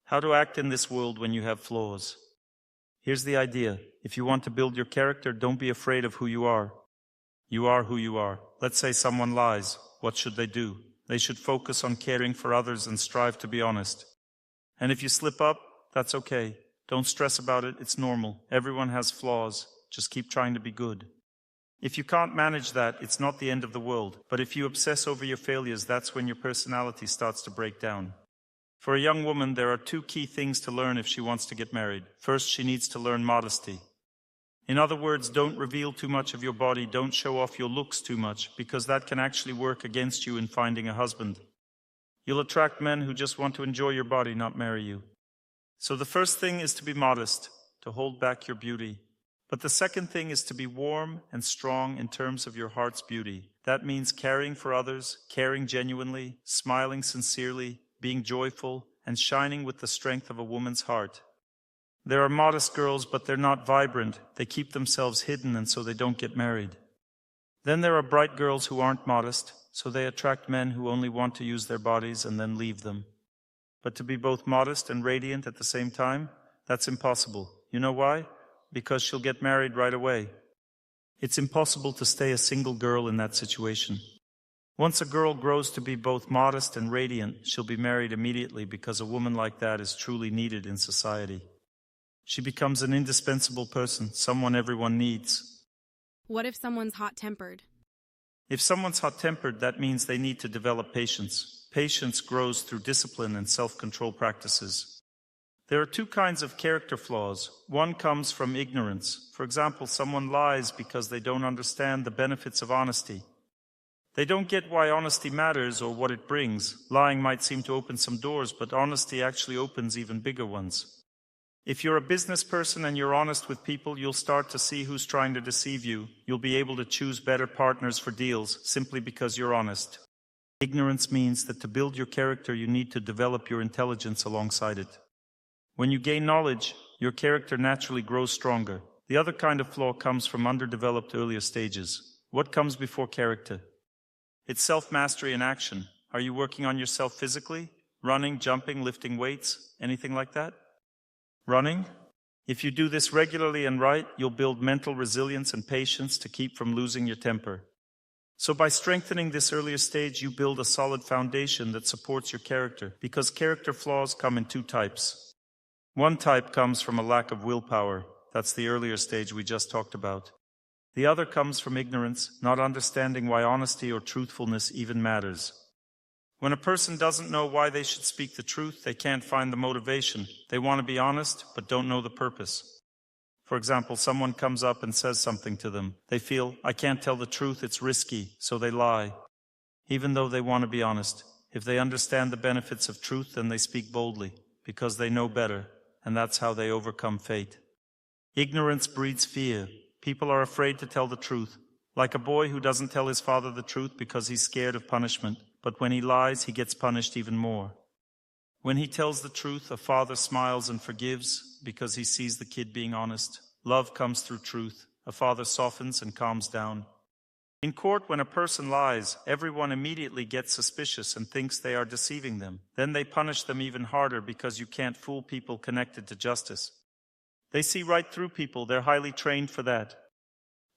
How to act in this world when you have flaws. Here's the idea. If you want to build your character, don't be afraid of who you are. You are who you are. Let's say someone lies. What should they do? They should focus on caring for others and strive to be honest. And if you slip up, that's okay. Don't stress about it. It's normal. Everyone has flaws. Just keep trying to be good. If you can't manage that, it's not the end of the world. But if you obsess over your failures, that's when your personality starts to break down. For a young woman, there are 2 key things to learn if she wants to get married. First, she needs to learn modesty. In other words, don't reveal too much of your body, don't show off your looks too much, because that can actually work against you in finding a husband. You'll attract men who just want to enjoy your body, not marry you. So the first thing is to be modest, to hold back your beauty. But the second thing is to be warm and strong in terms of your heart's beauty. That means caring for others, caring genuinely, smiling sincerely, being joyful, and shining with the strength of a woman's heart. There are modest girls, but they're not vibrant. They keep themselves hidden, and so they don't get married. Then there are bright girls who aren't modest, so they attract men who only want to use their bodies and then leave them. But to be both modest and radiant at the same time, that's impossible. You know why? Because she'll get married right away. It's impossible to stay a single girl in that situation. Once a girl grows to be both modest and radiant, she'll be married immediately because a woman like that is truly needed in society. She becomes an indispensable person, someone everyone needs. What if someone's hot-tempered? If someone's hot-tempered, that means they need to develop patience. Patience grows through discipline and self-control practices. There are 2 kinds of character flaws. One comes from ignorance. For example, someone lies because they don't understand the benefits of honesty. They don't get why honesty matters or what it brings. Lying might seem to open some doors, but honesty actually opens even bigger ones. If you're a business person and you're honest with people, you'll start to see who's trying to deceive you. You'll be able to choose better partners for deals simply because you're honest. Ignorance means that to build your character, you need to develop your intelligence alongside it. When you gain knowledge, your character naturally grows stronger. The other kind of flaw comes from underdeveloped earlier stages. What comes before character? It's self-mastery in action. Are you working on yourself physically? Running, jumping, lifting weights, anything like that? Running? If you do this regularly and right, you'll build mental resilience and patience to keep from losing your temper. So by strengthening this earlier stage, you build a solid foundation that supports your character, because character flaws come in 2 types. One type comes from a lack of willpower. That's the earlier stage we just talked about. The other comes from ignorance, not understanding why honesty or truthfulness even matters. When a person doesn't know why they should speak the truth, they can't find the motivation. They want to be honest, but don't know the purpose. For example, someone comes up and says something to them. They feel, I can't tell the truth, it's risky, so they lie. Even though they want to be honest. If they understand the benefits of truth, then they speak boldly, because they know better, and that's how they overcome fate. Ignorance breeds fear. People are afraid to tell the truth. Like a boy who doesn't tell his father the truth because he's scared of punishment. But when he lies, he gets punished even more. When he tells the truth, a father smiles and forgives because he sees the kid being honest. Love comes through truth. A father softens and calms down. In court, when a person lies, everyone immediately gets suspicious and thinks they are deceiving them. Then they punish them even harder because you can't fool people connected to justice. They see right through people. They're highly trained for that.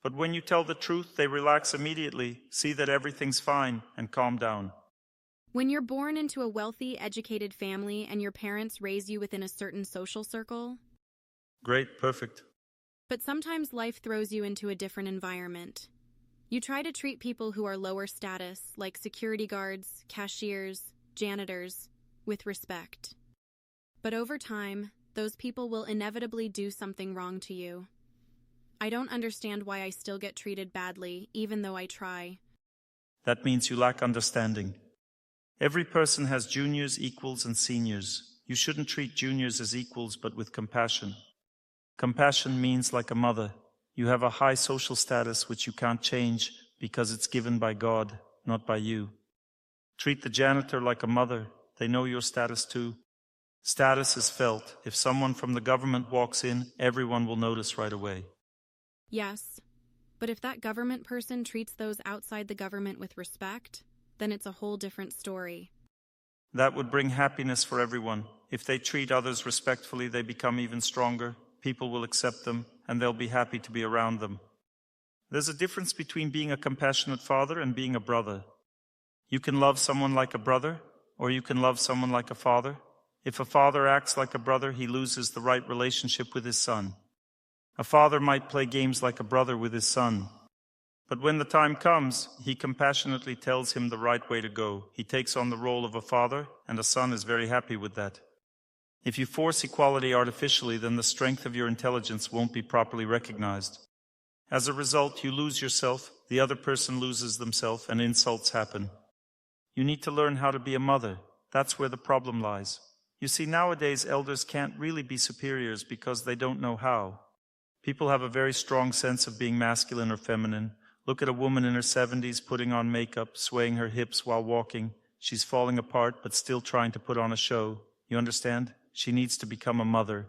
But when you tell the truth, they relax immediately, see that everything's fine, and calm down. When you're born into a wealthy, educated family and your parents raise you within a certain social circle. Great, perfect. But sometimes life throws you into a different environment. You try to treat people who are lower status, like security guards, cashiers, janitors, with respect. But over time, those people will inevitably do something wrong to you. I don't understand why I still get treated badly, even though I try. That means you lack understanding. Every person has juniors, equals, and seniors. You shouldn't treat juniors as equals, but with compassion. Compassion means like a mother. You have a high social status which you can't change because it's given by God, not by you. Treat the janitor like a mother. They know your status too. Status is felt. If someone from the government walks in, everyone will notice right away. Yes, but if that government person treats those outside the government with respect, then it's a whole different story. That would bring happiness for everyone. If they treat others respectfully, they become even stronger. People will accept them, and they'll be happy to be around them. There's a difference between being a compassionate father and being a brother. You can love someone like a brother, or you can love someone like a father. If a father acts like a brother, he loses the right relationship with his son. A father might play games like a brother with his son, but when the time comes, he compassionately tells him the right way to go. He takes on the role of a father, and a son is very happy with that. If you force equality artificially, then the strength of your intelligence won't be properly recognized. As a result, you lose yourself, the other person loses themselves, and insults happen. You need to learn how to be a mother. That's where the problem lies. You see, nowadays, elders can't really be superiors because they don't know how. People have a very strong sense of being masculine or feminine. Look at a woman in her 70s putting on makeup, swaying her hips while walking. She's falling apart, but still trying to put on a show. You understand? She needs to become a mother.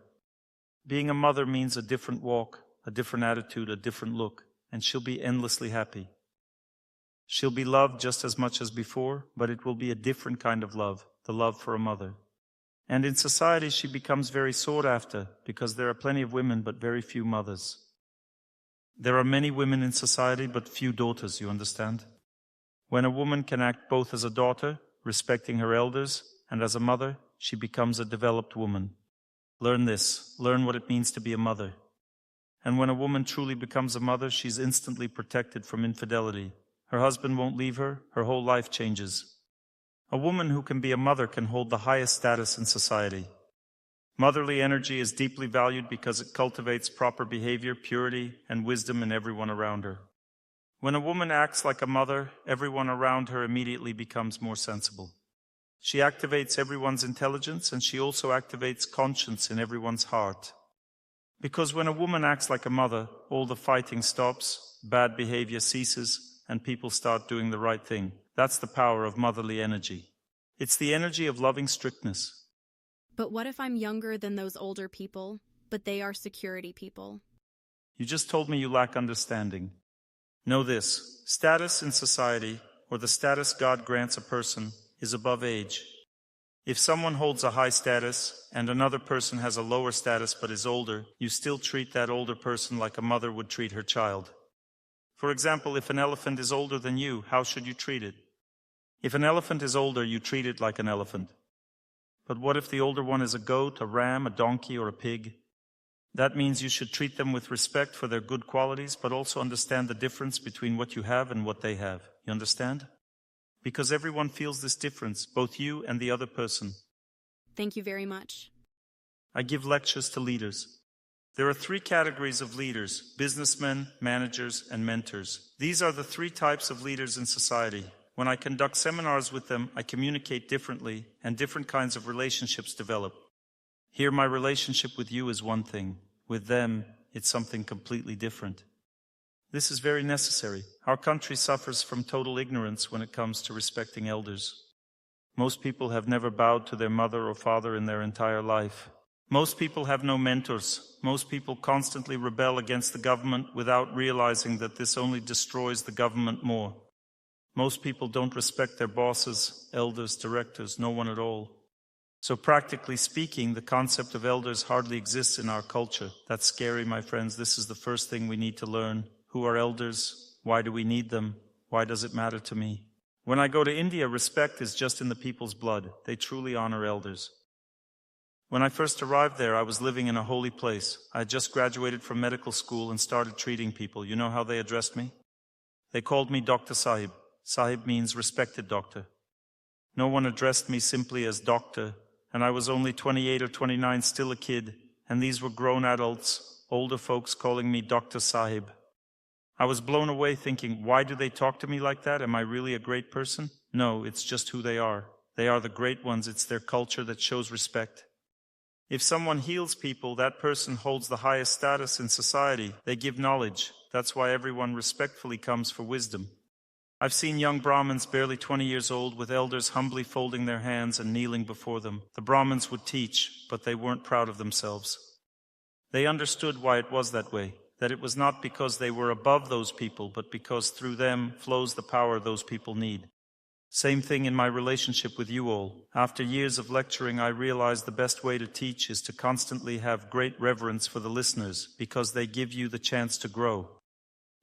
Being a mother means a different walk, a different attitude, a different look, and she'll be endlessly happy. She'll be loved just as much as before, but it will be a different kind of love, the love for a mother. And in society, she becomes very sought after because there are plenty of women but very few mothers. There are many women in society but few daughters, you understand? When a woman can act both as a daughter, respecting her elders, and as a mother, she becomes a developed woman. Learn this. Learn what it means to be a mother. And when a woman truly becomes a mother, she's instantly protected from infidelity. Her husband won't leave her. Her whole life changes. A woman who can be a mother can hold the highest status in society. Motherly energy is deeply valued because it cultivates proper behavior, purity, and wisdom in everyone around her. When a woman acts like a mother, everyone around her immediately becomes more sensible. She activates everyone's intelligence, and she also activates conscience in everyone's heart. Because when a woman acts like a mother, all the fighting stops, bad behavior ceases, and people start doing the right thing. That's the power of motherly energy. It's the energy of loving strictness. But what if I'm younger than those older people, but they are security people? You just told me you lack understanding. Know this: status in society, or the status God grants a person, is above age. If someone holds a high status and another person has a lower status but is older, you still treat that older person like a mother would treat her child. For example, if an elephant is older than you, how should you treat it? If an elephant is older, you treat it like an elephant. But what if the older one is a goat, a ram, a donkey, or a pig? That means you should treat them with respect for their good qualities, but also understand the difference between what you have and what they have. You understand? Because everyone feels this difference, both you and the other person. Thank you very much. I give lectures to leaders. There are 3 categories of leaders: businessmen, managers, and mentors. These are the 3 types of leaders in society. When I conduct seminars with them, I communicate differently, and different kinds of relationships develop. Here, my relationship with you is one thing. With them, it's something completely different. This is very necessary. Our country suffers from total ignorance when it comes to respecting elders. Most people have never bowed to their mother or father in their entire life. Most people have no mentors. Most people constantly rebel against the government without realizing that this only destroys the government more. Most people don't respect their bosses, elders, directors, no one at all. So practically speaking, the concept of elders hardly exists in our culture. That's scary, my friends. This is the first thing we need to learn. Who are elders? Why do we need them? Why does it matter to me? When I go to India, respect is just in the people's blood. They truly honor elders. When I first arrived there, I was living in a holy place. I had just graduated from medical school and started treating people. You know how they addressed me? They called me Dr. Sahib. Sahib means respected doctor. No one addressed me simply as doctor, and I was only 28 or 29, still a kid, and these were grown adults, older folks calling me Dr. Sahib. I was blown away thinking, why do they talk to me like that? Am I really a great person? No, it's just who they are. They are the great ones. It's their culture that shows respect. If someone heals people, that person holds the highest status in society. They give knowledge. That's why everyone respectfully comes for wisdom. I've seen young Brahmins barely 20 years old with elders humbly folding their hands and kneeling before them. The Brahmins would teach, but they weren't proud of themselves. They understood why it was that way, that it was not because they were above those people, but because through them flows the power those people need. Same thing in my relationship with you all. After years of lecturing, I realized the best way to teach is to constantly have great reverence for the listeners, because they give you the chance to grow.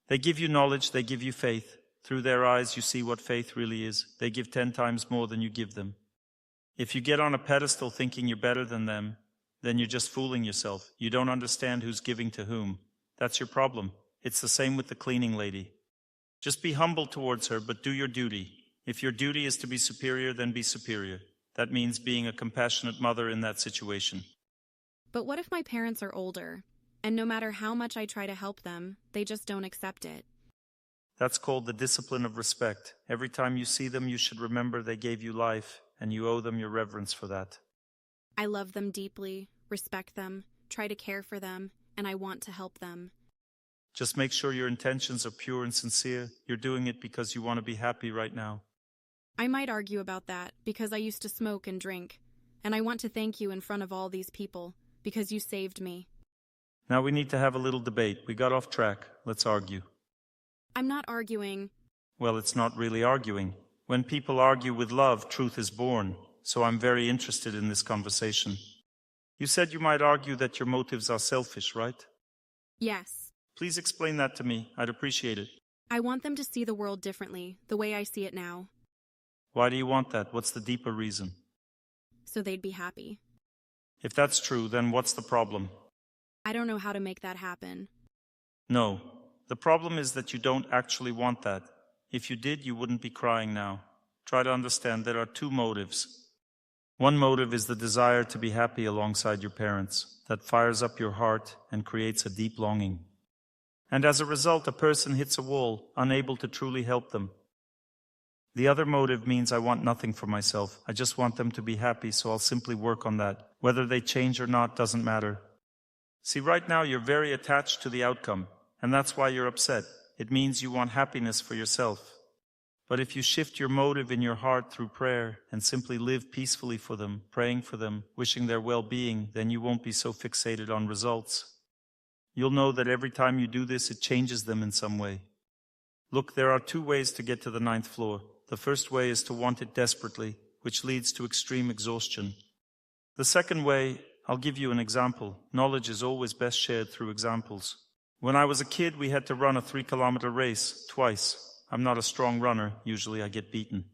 They give you knowledge, they give you faith. Through their eyes you see what faith really is. They give 10 times more than you give them. If you get on a pedestal thinking you're better than them, then you're just fooling yourself. You don't understand who's giving to whom. That's your problem. It's the same with the cleaning lady. Just be humble towards her, but do your duty. If your duty is to be superior, then be superior. That means being a compassionate mother in that situation. But what if my parents are older, and no matter how much I try to help them, they just don't accept it? That's called the discipline of respect. Every time you see them, you should remember they gave you life, and you owe them your reverence for that. I love them deeply, respect them, try to care for them, and I want to help them. Just make sure your intentions are pure and sincere. You're doing it because you want to be happy right now. I might argue about that because I used to smoke and drink, and I want to thank you in front of all these people because you saved me. Now we need to have a little debate. We got off track. Let's argue. I'm not arguing. Well, it's not really arguing. When people argue with love, truth is born. So I'm very interested in this conversation. You said you might argue that your motives are selfish, right? Yes. Please explain that to me. I'd appreciate it. I want them to see the world differently, the way I see it now. Why do you want that? What's the deeper reason? So they'd be happy. If that's true, then what's the problem? I don't know how to make that happen. No. The problem is that you don't actually want that. If you did, you wouldn't be crying now. Try to understand there are two motives. One motive is the desire to be happy alongside your parents. That fires up your heart and creates a deep longing. And as a result, a person hits a wall, unable to truly help them. The other motive means I want nothing for myself. I just want them to be happy, so I'll simply work on that. Whether they change or not doesn't matter. See, right now you're very attached to the outcome, and that's why you're upset. It means you want happiness for yourself. But if you shift your motive in your heart through prayer and simply live peacefully for them, praying for them, wishing their well-being, then you won't be so fixated on results. You'll know that every time you do this, it changes them in some way. Look, there are two ways to get to the 9th floor. The first way is to want it desperately, which leads to extreme exhaustion. The second way, I'll give you an example. Knowledge is always best shared through examples. When I was a kid, we had to run a 3-kilometer race twice. I'm not a strong runner. Usually I get beaten.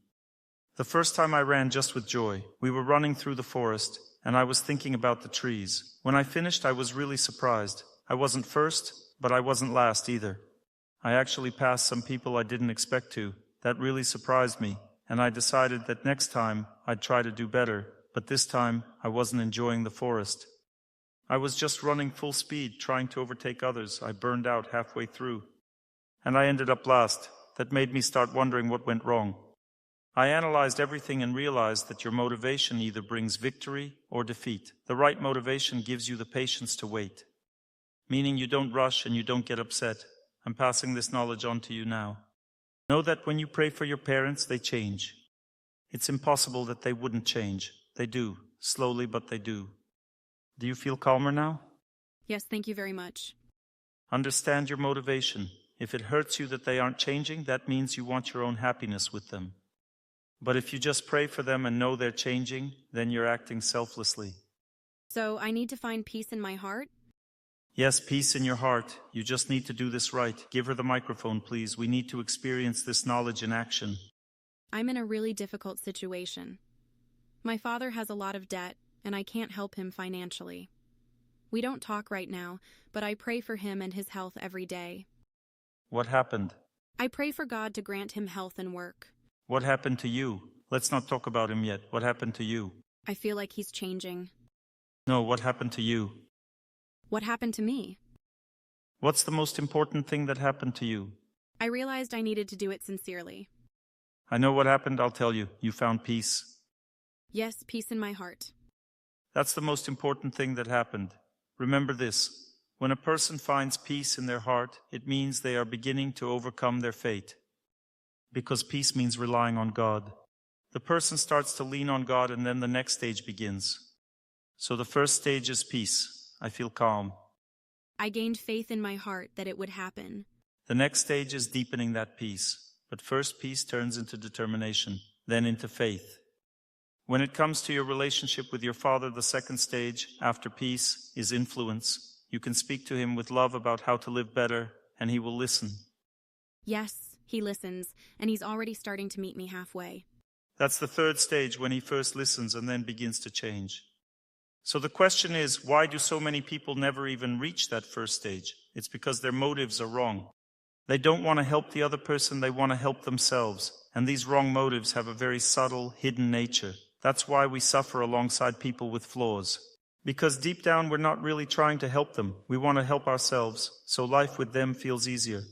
The first time I ran just with joy. We were running through the forest, and I was thinking about the trees. When I finished, I was really surprised. I wasn't first, but I wasn't last either. I actually passed some people I didn't expect to. That really surprised me, and I decided that next time I'd try to do better, but this time I wasn't enjoying the forest. I was just running full speed, trying to overtake others. I burned out halfway through, and I ended up last. That made me start wondering what went wrong. I analyzed everything and realized that your motivation either brings victory or defeat. The right motivation gives you the patience to wait, meaning you don't rush and you don't get upset. I'm passing this knowledge on to you now. Know that when you pray for your parents, they change. It's impossible that they wouldn't change. They do, slowly, but they do. Do you feel calmer now? Yes, thank you very much. Understand your motivation. If it hurts you that they aren't changing, that means you want your own happiness with them. But if you just pray for them and know they're changing, then you're acting selflessly. So I need to find peace in my heart? Yes, peace in your heart. You just need to do this right. Give her the microphone, please. We need to experience this knowledge in action. I'm in a really difficult situation. My father has a lot of debt, and I can't help him financially. We don't talk right now, but I pray for him and his health every day. What happened? I pray for God to grant him health and work. What happened to you? Let's not talk about him yet. What happened to you? I feel like he's changing. No, what happened to you? What happened to me? What's the most important thing that happened to you? I realized I needed to do it sincerely. I know what happened, I'll tell you. You found peace. Yes, peace in my heart. That's the most important thing that happened. Remember this. When a person finds peace in their heart, it means they are beginning to overcome their fate. Because peace means relying on God. The person starts to lean on God, and then the next stage begins. So the first stage is peace. I feel calm. I gained faith in my heart that it would happen. The next stage is deepening that peace. But first, peace turns into determination. then into faith. When it comes to your relationship with your Father, the second stage, after peace, is influence. You can speak to him with love about how to live better, and he will listen. Yes, he listens, and he's already starting to meet me halfway. That's the third stage, when he first listens and then begins to change. So the question is, why do so many people never even reach that first stage? It's because their motives are wrong. They don't want to help the other person, they want to help themselves. And these wrong motives have a very subtle, hidden nature. That's why we suffer alongside people with flaws. Because deep down we're not really trying to help them. We want to help ourselves, so life with them feels easier.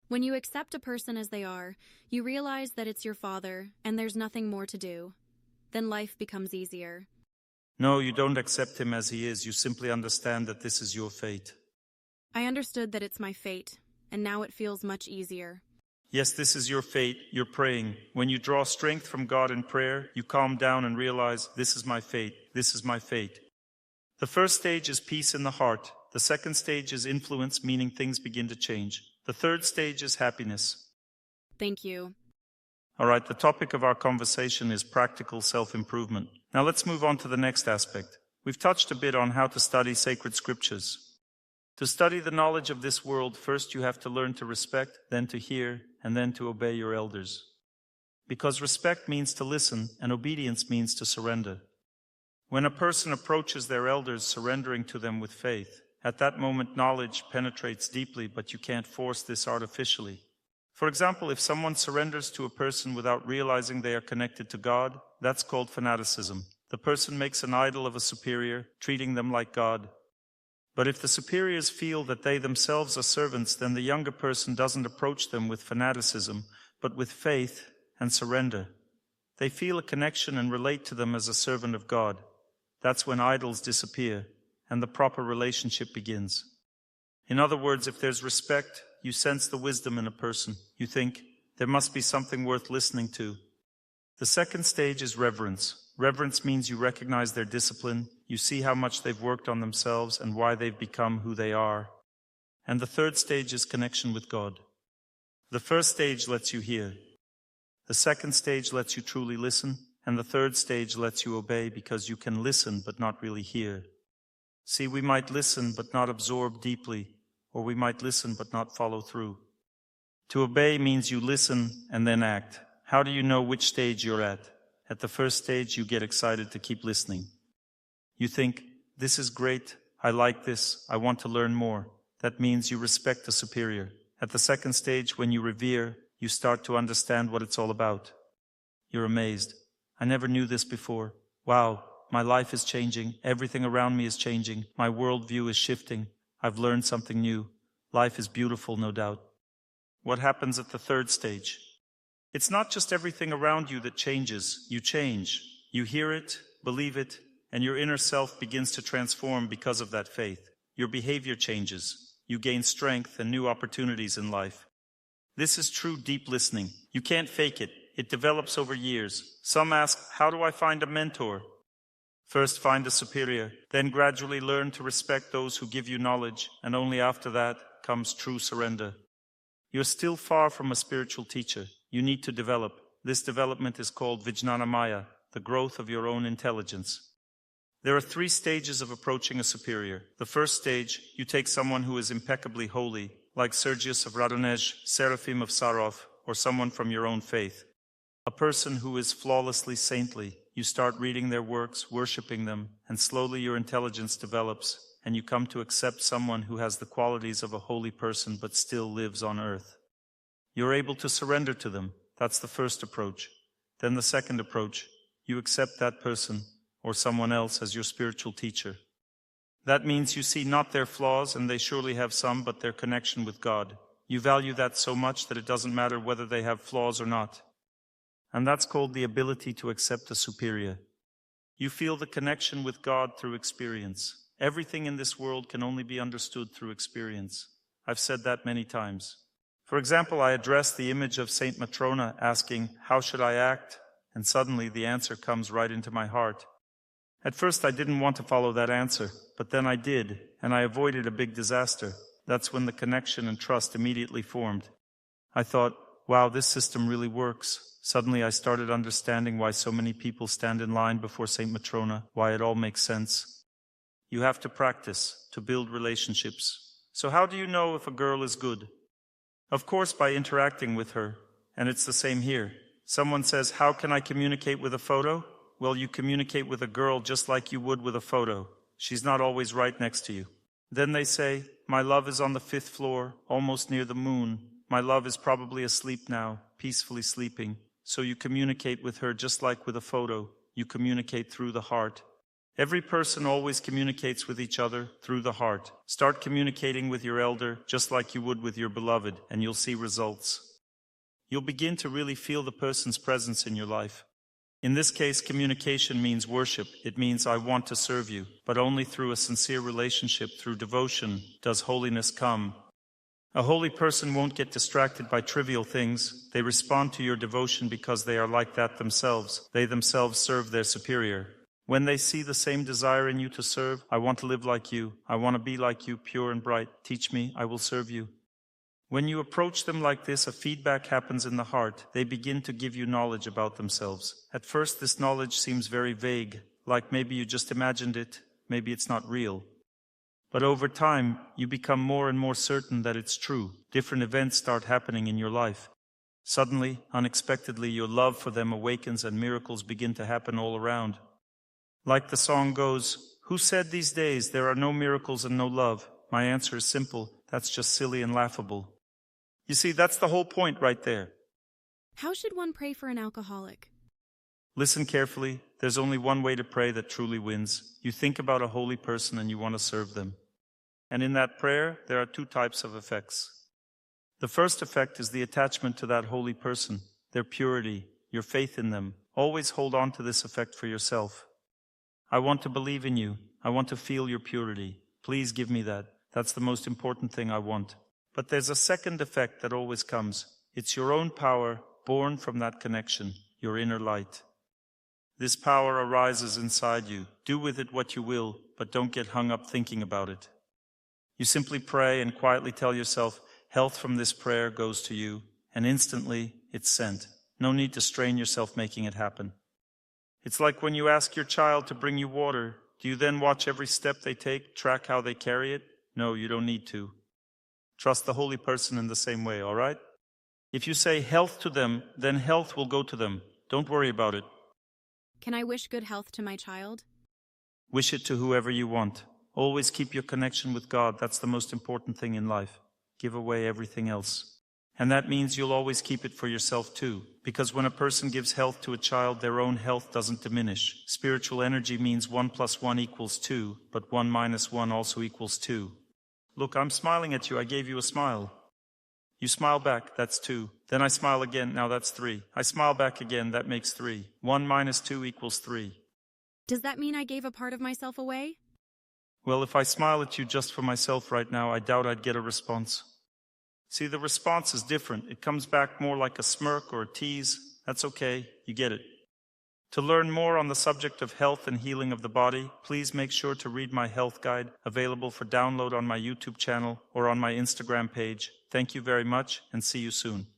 When you accept a person as they are, you realize that it's your father, and there's nothing more to do. Then life becomes easier. No, you don't accept him as he is. You simply understand that this is your fate. I understood that it's my fate, and now it feels much easier. Yes, this is your fate. You're praying. When you draw strength from God in prayer, you calm down and realize, this is my fate. This is my fate. The first stage is peace in the heart. The second stage is influence, meaning things begin to change. The third stage is happiness. Thank you. All right, the topic of our conversation is practical self-improvement. Now let's move on to the next aspect. We've touched a bit on how to study sacred scriptures. To study the knowledge of this world, first you have to learn to respect, then to hear, and then to obey your elders. Because respect means to listen, and obedience means to surrender. When a person approaches their elders, surrendering to them with faith, at that moment knowledge penetrates deeply, but you can't force this artificially. For example, if someone surrenders to a person without realizing they are connected to God, that's called fanaticism. The person makes an idol of a superior, treating them like God. But if the superiors feel that they themselves are servants, then the younger person doesn't approach them with fanaticism, but with faith and surrender. They feel a connection and relate to them as a servant of God. That's when idols disappear, and the proper relationship begins. In other words, if there's respect, you sense the wisdom in a person. You think, there must be something worth listening to. The second stage is reverence. Reverence means you recognize their discipline, you see how much they've worked on themselves and why they've become who they are. And the third stage is connection with God. The first stage lets you hear. The second stage lets you truly listen. And the third stage lets you obey because you can listen but not really hear. See, we might listen but not absorb deeply, or we might listen but not follow through. To obey means you listen and then act. How do you know which stage you're at? At the first stage, you get excited to keep listening. You think, this is great, I like this, I want to learn more. That means you respect the superior. At the second stage, when you revere, you start to understand what it's all about. You're amazed. I never knew this before. Wow, my life is changing. Everything around me is changing. My worldview is shifting. I've learned something new. Life is beautiful, no doubt. What happens at the third stage? It's not just everything around you that changes. You change. You hear it, believe it, and your inner self begins to transform because of that faith. Your behavior changes. You gain strength and new opportunities in life. This is true deep listening. You can't fake it. It develops over years. Some ask, how do I find a mentor? First, find a superior. Then gradually learn to respect those who give you knowledge, and only after that comes true surrender. You're still far from a spiritual teacher. You need to develop. This development is called Vijnanamaya, the growth of your own intelligence. There are 3 stages of approaching a superior. The first stage, you take someone who is impeccably holy, like Sergius of Radonej, Seraphim of Sarov, or someone from your own faith. A person who is flawlessly saintly. You start reading their works, worshipping them, and slowly your intelligence develops, and you come to accept someone who has the qualities of a holy person but still lives on earth. You're able to surrender to them. That's the first approach. Then the second approach, you accept that person or someone else as your spiritual teacher. That means you see not their flaws, and they surely have some, but their connection with God. You value that so much that it doesn't matter whether they have flaws or not. And that's called the ability to accept a superior. You feel the connection with God through experience. Everything in this world can only be understood through experience. I've said that many times. For example, I address the image of Saint Matrona asking, how should I act? And suddenly the answer comes right into my heart. At first I didn't want to follow that answer, but then I did, and I avoided a big disaster. That's when the connection and trust immediately formed. I thought, wow, this system really works. Suddenly I started understanding why so many people stand in line before Saint Matrona, why it all makes sense. You have to practice to build relationships. So how do you know if a girl is good? Of course, by interacting with her. And it's the same here. Someone says, how can I communicate with a photo? Well, you communicate with a girl just like you would with a photo. She's not always right next to you. Then they say, my love is on the 5th floor, almost near the moon. My love is probably asleep now, peacefully sleeping. So you communicate with her just like with a photo. You communicate through the heart. Every person always communicates with each other through the heart. Start communicating with your elder just like you would with your beloved, and you'll see results. You'll begin to really feel the person's presence in your life. In this case, communication means worship. It means I want to serve you, but only through a sincere relationship, through devotion, does holiness come. A holy person won't get distracted by trivial things. They respond to your devotion because they are like that themselves. They themselves serve their superior. When they see the same desire in you to serve, I want to live like you. I want to be like you, pure and bright. Teach me, I will serve you. When you approach them like this, a feedback happens in the heart. They begin to give you knowledge about themselves. At first, this knowledge seems very vague, like maybe you just imagined it, maybe it's not real. But over time, you become more and more certain that it's true. Different events start happening in your life. Suddenly, unexpectedly, your love for them awakens and miracles begin to happen all around. Like the song goes, who said these days there are no miracles and no love? My answer is simple, that's just silly and laughable. You see, that's the whole point right there. How should one pray for an alcoholic? Listen carefully. There's only one way to pray that truly wins. You think about a holy person and you want to serve them. And in that prayer, there are 2 types of effects. The first effect is the attachment to that holy person, their purity, your faith in them. Always hold on to this effect for yourself. I want to believe in you. I want to feel your purity. Please give me that. That's the most important thing I want. But there's a second effect that always comes. It's your own power born from that connection, your inner light. This power arises inside you. Do with it what you will, but don't get hung up thinking about it. You simply pray and quietly tell yourself, health from this prayer goes to you, and instantly it's sent. No need to strain yourself making it happen. It's like when you ask your child to bring you water. Do you then watch every step they take, track how they carry it? No, you don't need to. Trust the holy person in the same way, all right? If you say health to them, then health will go to them. Don't worry about it. Can I wish good health to my child? Wish it to whoever you want. Always keep your connection with God. That's the most important thing in life. Give away everything else. And that means you'll always keep it for yourself too. Because when a person gives health to a child, their own health doesn't diminish. Spiritual energy means 1 + 1 = 2, but 1 - 1 also equals 2. Look, I'm smiling at you. I gave you a smile. You smile back, that's 2. Then I smile again, now that's 3. I smile back again, that makes 3. 1 - 2 = 3. Does that mean I gave a part of myself away? Well, if I smile at you just for myself right now, I doubt I'd get a response. See, the response is different. It comes back more like a smirk or a tease. That's okay, you get it. To learn more on the subject of health and healing of the body, please make sure to read my health guide, available for download on my YouTube channel or on my Instagram page. Thank you very much, and see you soon.